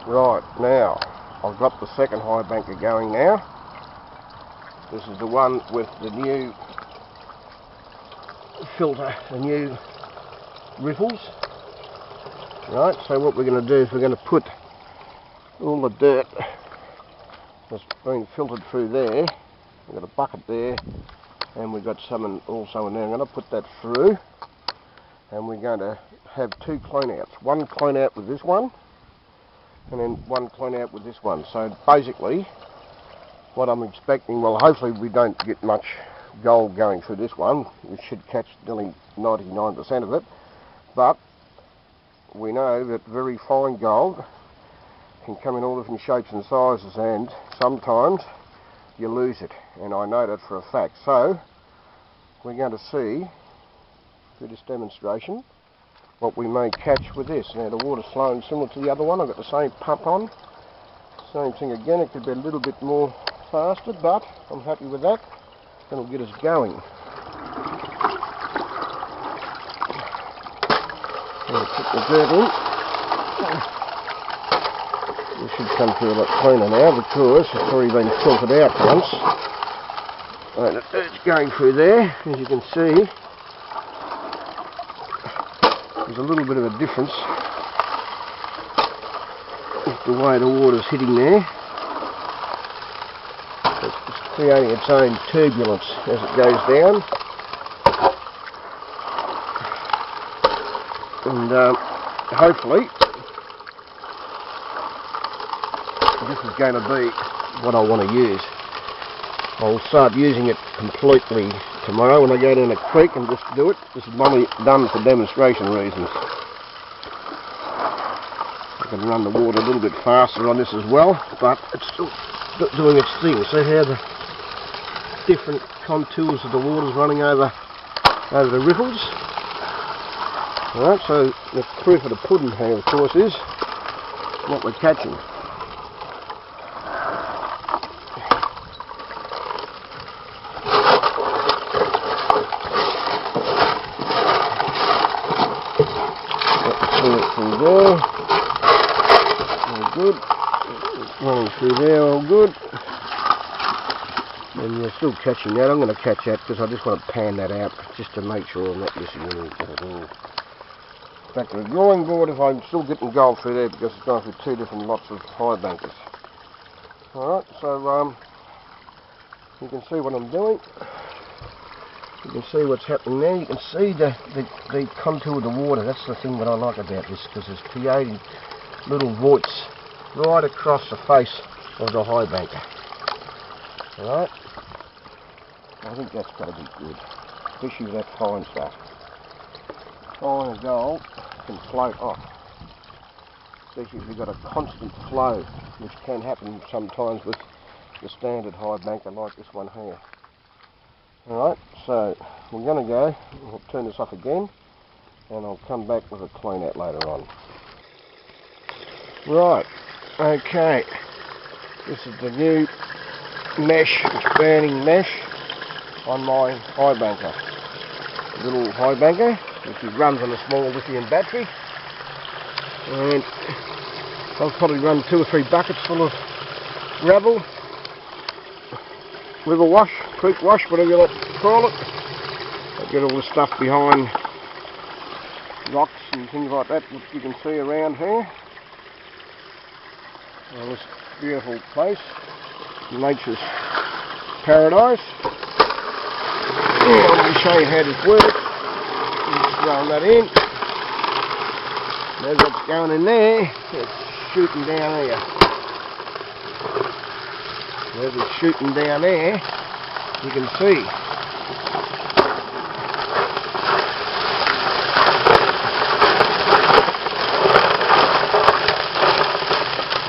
Right, now I've got the second high banker going now. This is the one with the new filter, the new riffles. Right, so what we're going to do is we're going to put all the dirt that's been filtered through there. We've got a bucket there, and we've got some also in there. I'm going to put that through, and we're going to have two clean outs. One clean out with this one, and then one clean out with this one. So basically, what I'm expecting, well, hopefully we don't get much gold going through this one. We should catch nearly 99% of it, but we know that very fine gold can come in all different shapes and sizes, and sometimes you lose it, and I know that for a fact. So we're going to see through this demonstration what we may catch with this. Now the water's flowing similar to the other one. I've got the same pump on, same thing again. It could be a little bit more faster, but I'm happy with that. That'll get us going. I'll put the dirt in. This should come through a lot cleaner now because it's already been filtered out once. Right, the dirt's going through there. As you can see, there's a little bit of a difference with the way the water's hitting there. It's creating its own turbulence as it goes down. And hopefully this is going to be what I want to use. I'll start using it completely tomorrow when I go down the creek and just do it. This is only done for demonstration reasons. I can run the water a little bit faster on this as well, but it's still doing its thing. See how the different contours of the water's running over the riffles? Alright, so the proof of the pudding here, of course, is what we're catching. Through there, all good. Running through there, all good. And we're still catching that. I'm going to catch that because I just want to pan that out just to make sure I'm not missing anything at all. Back to the drawing board if I'm still getting gold through there because it's going through two different lots of high bankers. Alright, so you can see what I'm doing. You can see what's happening there. You can see the contour of the water. That's the thing that I like about this, because it's creating little voids right across the face of the high banker. Alright, I think that's got to be good, especially with that fine stuff. Fine gold can float off, especially if you've got a constant flow, which can happen sometimes with the standard high banker like this one here. Alright, so we're going to go, I'll turn this off again, and I'll come back with a clean out later on. Right, okay, this is the new mesh, it's burning mesh on my high banker. Little high banker, which runs on a small lithium battery, and I'll probably run 2 or 3 buckets full of gravel, river wash, creek wash, whatever you like to call it. I'll get all the stuff behind rocks and things like that which you can see around here. Well, this beautiful place, nature's paradise. Let me show you how this works. Just throwing that in. As it's going in there, it's shooting down here. As it's shooting down there, you can see.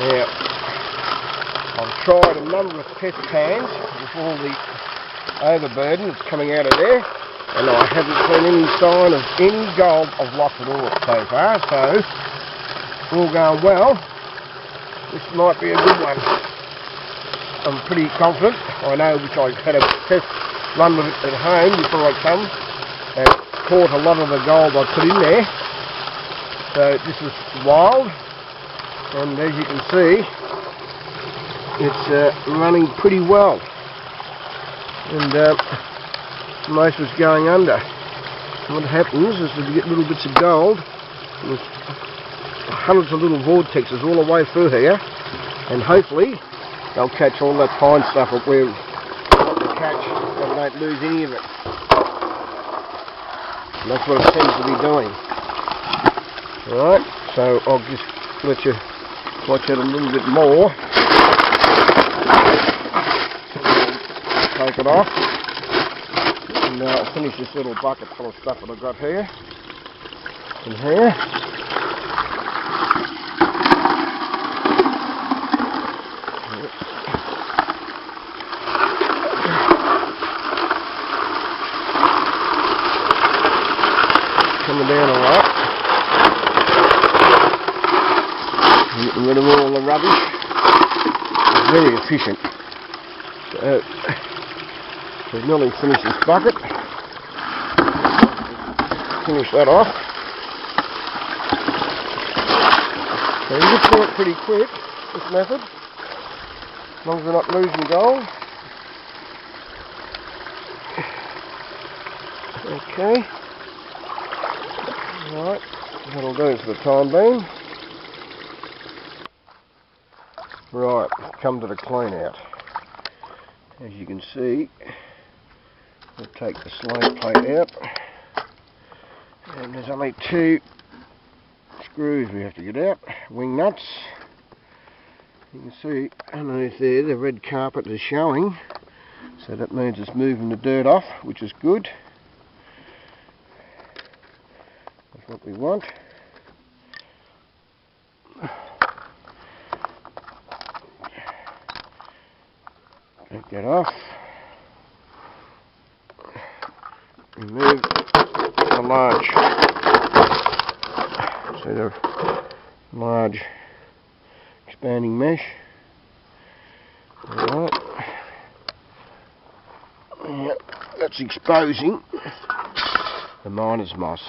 Now, I've tried a number of test pans with all the overburden that's coming out of there, and I haven't seen any sign of any gold of loss at all so far, so all going well. This might be a good one. I'm pretty confident. I know, which I had a test run with it at home before I come, and caught a lot of the gold I put in there. So this is wild, and as you can see, it's running pretty well, and most was going under. What happens is that you get little bits of gold with hundreds of little vortexes all the way through here, and hopefully they'll catch all that fine stuff up where they catch, so we don't lose any of it. And that's what it seems to be doing. Alright, so I'll just let you watch it a little bit more. Take it off, and I'll finish this little bucket full of stuff that I've got here and here. Coming down alright. Getting rid of all the rubbish. It's very efficient. So we've nearly finished this bucket. Finish that off. So you get through it pretty quick, this method, as long as we're not losing gold. Okay. Alright, that'll do for the time being. Right, come to the clean out. As you can see, we'll take the slate plate out, and there's only 2 screws we have to get out, wing nuts. You can see underneath there the red carpet is showing, so that means it's moving the dirt off, which is good. That's what we want. Take that off. Remove the large, so the large expanding mesh. Alright. Yep, that's exposing the miner's moss.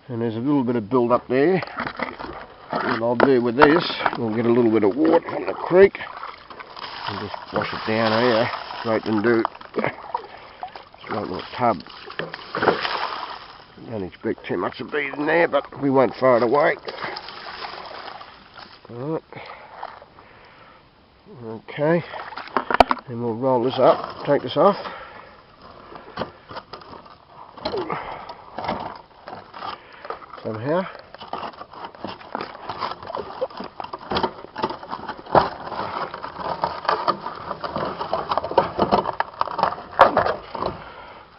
And there's a little bit of build up there. What I'll do with this, we'll get a little bit of water from the creek and just wash it down here, straight and do straight in a tub. Don't expect too much to be in there, but we won't throw it away. Alright. Okay. Then we'll roll this up, take this off. Somehow.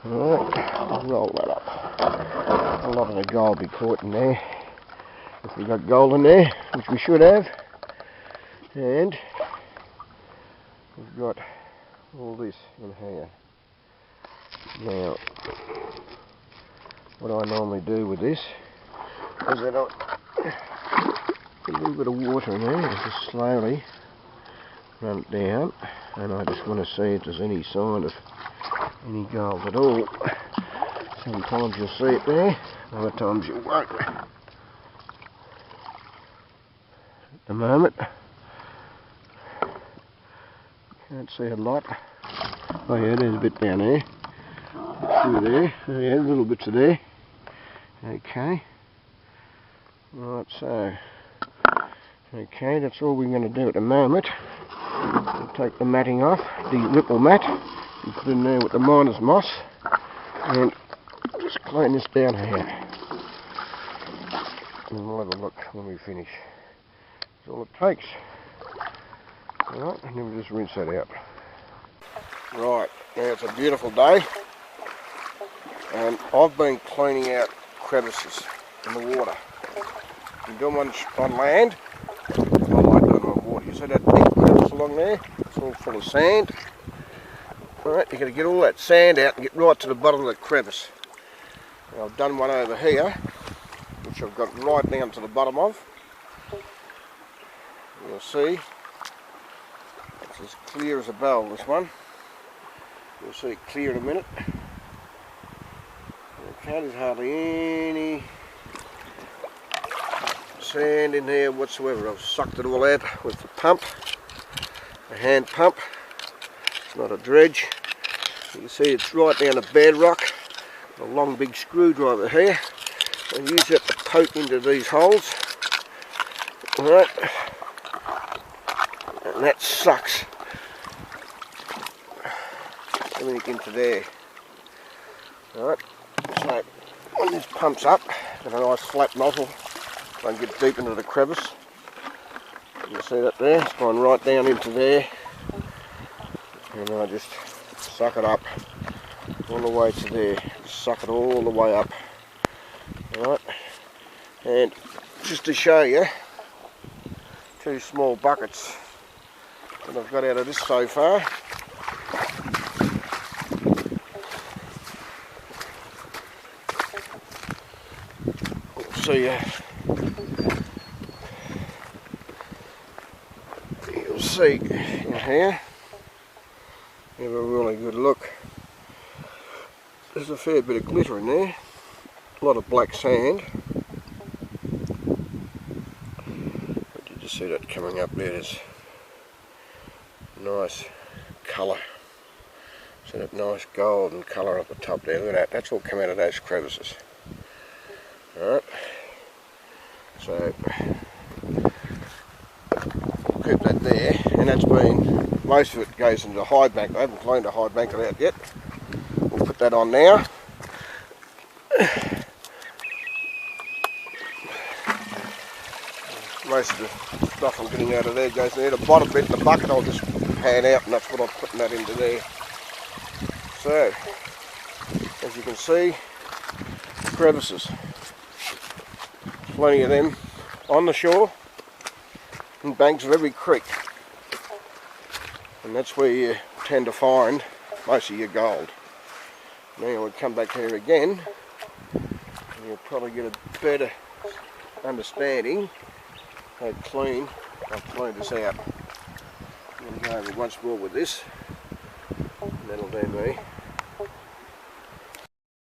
Alright, roll that up. A lot of the gold will be caught in there. If we've got gold in there, which we should have. And we've got all this in here. Now, what I normally do with this is that I put a little bit of water in there and just slowly run it down, and I just want to see if there's any sign of any gold at all. Sometimes you'll see it there, other times you won't. At the moment, can't see a lot. Oh yeah, there's a bit down there, through there. Oh yeah, little bits of there. Okay. Right, so okay, that's all we're going to do at the moment. We'll take the matting off, the ripple mat, and put in there with the miner's moss, and just clean this down here. And we'll have a look when we finish. That's all it takes. Alright, and then we'll just rinse that out. Right, now it's a beautiful day, and I've been cleaning out crevices in the water. I'm doing one on land, I like doing on water. You see that big crevice along there? It's all full of sand. Alright, you're going to get all that sand out and get right to the bottom of the crevice. Now, I've done one over here, which I've got right down to the bottom of. You'll see, it's as clear as a bell, this one. You'll see it clear in a minute. Okay, there's hardly any sand in here whatsoever. I've sucked it all out with the pump, a hand pump. It's not a dredge. You can see it's right down to bedrock. A long big screwdriver here. I use that to poke into these holes. Alright. And that sucks everything into there. Alright. So when this pumps up, got a nice flat nozzle. Don't get deep into the crevice. You can see that there. It's going right down into there. And I just suck it up all the way to there. Just suck it all the way up. Alright. And just to show you, 2 small buckets that I've got out of this so far. You'll see in here, have a really good look. There's a fair bit of glitter in there, a lot of black sand. But you just see that coming up there, there's nice colour. See that nice golden colour up the top there, look at that, that's all come out of those crevices. Alright, so keep that there, and that's been, most of it goes into the highbanker. I haven't cleaned the highbanker out yet. We'll put that on now. Most of the stuff I'm getting out of there goes in there. The bottom bit, the bucket, I'll just pan out, and that's what I'm putting that into there. So, as you can see, crevices. Plenty of them on the shore and banks of every creek, and that's where you tend to find most of your gold. Now we'll come back here again and you'll probably get a better understanding how clean I've cleaned this out. I'm going to go over once more with this, and that'll do me.